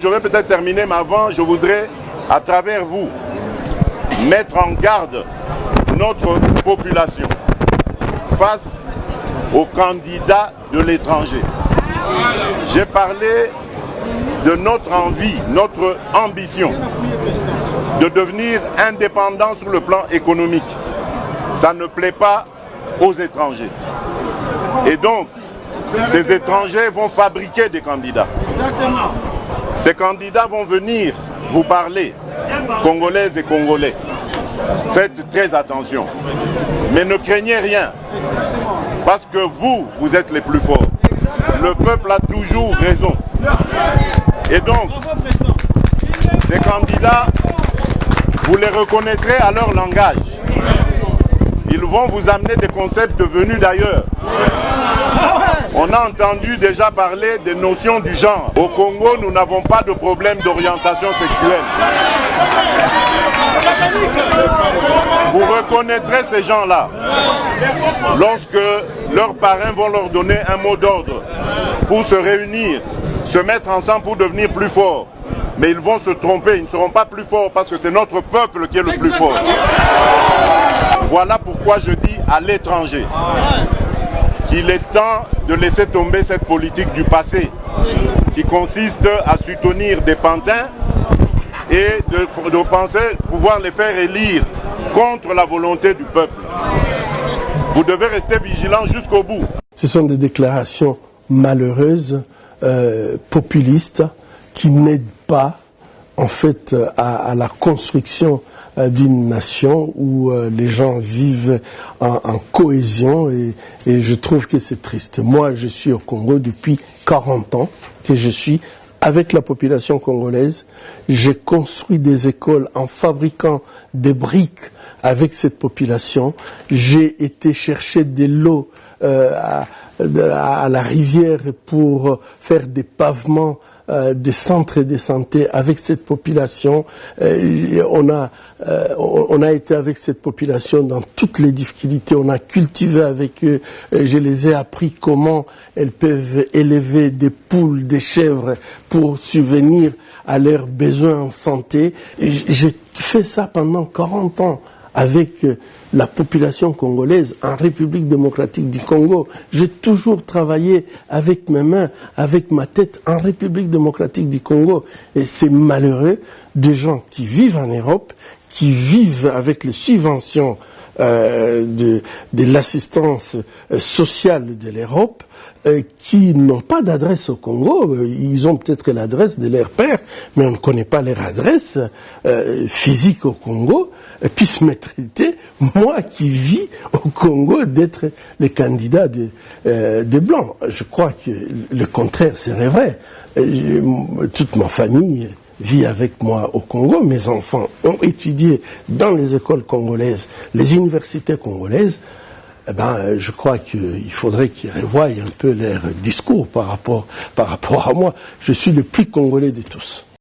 J'aurais peut-être terminé, mais avant, je voudrais, à travers vous, mettre en garde notre population face aux candidats de l'étranger. J'ai parlé de notre envie, notre ambition de devenir indépendant sur le plan économique. Ça ne plaît pas aux étrangers. Et donc, ces étrangers vont fabriquer des candidats. Exactement. Ces candidats vont venir vous parler, Congolaises et Congolais. Faites très attention. Mais ne craignez rien. Parce que vous êtes les plus forts. Le peuple a toujours raison. Et donc, ces candidats, vous les reconnaîtrez à leur langage. Ils vont vous amener des concepts venus d'ailleurs. On a entendu déjà parler des notions du genre. Au Congo, nous n'avons pas de problème d'orientation sexuelle. Vous reconnaîtrez ces gens-là lorsque leurs parrains vont leur donner un mot d'ordre pour se réunir, se mettre ensemble pour devenir plus forts. Mais ils vont se tromper, ils ne seront pas plus forts parce que c'est notre peuple qui est le plus fort. Voilà pourquoi je dis à l'étranger qu'il est temps de laisser tomber cette politique du passé qui consiste à soutenir des pantins et de penser pouvoir les faire élire contre la volonté du peuple. Vous devez rester vigilant jusqu'au bout. Ce sont des déclarations malheureuses, populistes, qui n'aident pas en fait à la construction d'une nation où les gens vivent en cohésion et je trouve que c'est triste. Moi, je suis au Congo depuis 40 ans que je suis avec la population congolaise. J'ai construit des écoles en fabriquant des briques avec cette population. J'ai été chercher de l'eau à la rivière pour faire des pavements, des centres de santé avec cette population. On a été avec cette population dans toutes les difficultés. On a cultivé avec eux. Je les ai appris comment elles peuvent élever des poules, des chèvres pour subvenir à leurs besoins en santé. J'ai fait ça pendant 40 ans avec la population congolaise en République démocratique du Congo. J'ai toujours travaillé avec mes mains, avec ma tête en République démocratique du Congo. Et c'est malheureux des gens qui vivent en Europe, qui vivent avec les subventions de l'assistance sociale de l'Europe, qui n'ont pas d'adresse au Congo. Ils ont peut-être l'adresse de leur père, mais on ne connaît pas leur adresse physique au Congo, puissent me traiter, moi qui vis au Congo, d'être le candidat de blanc. Je crois que le contraire serait vrai. Toute ma famille vit avec moi au Congo. Mes enfants ont étudié dans les écoles congolaises, les universités congolaises. Eh ben, je crois qu'il faudrait qu'ils revoient un peu leur discours par rapport à moi. Je suis le plus congolais de tous.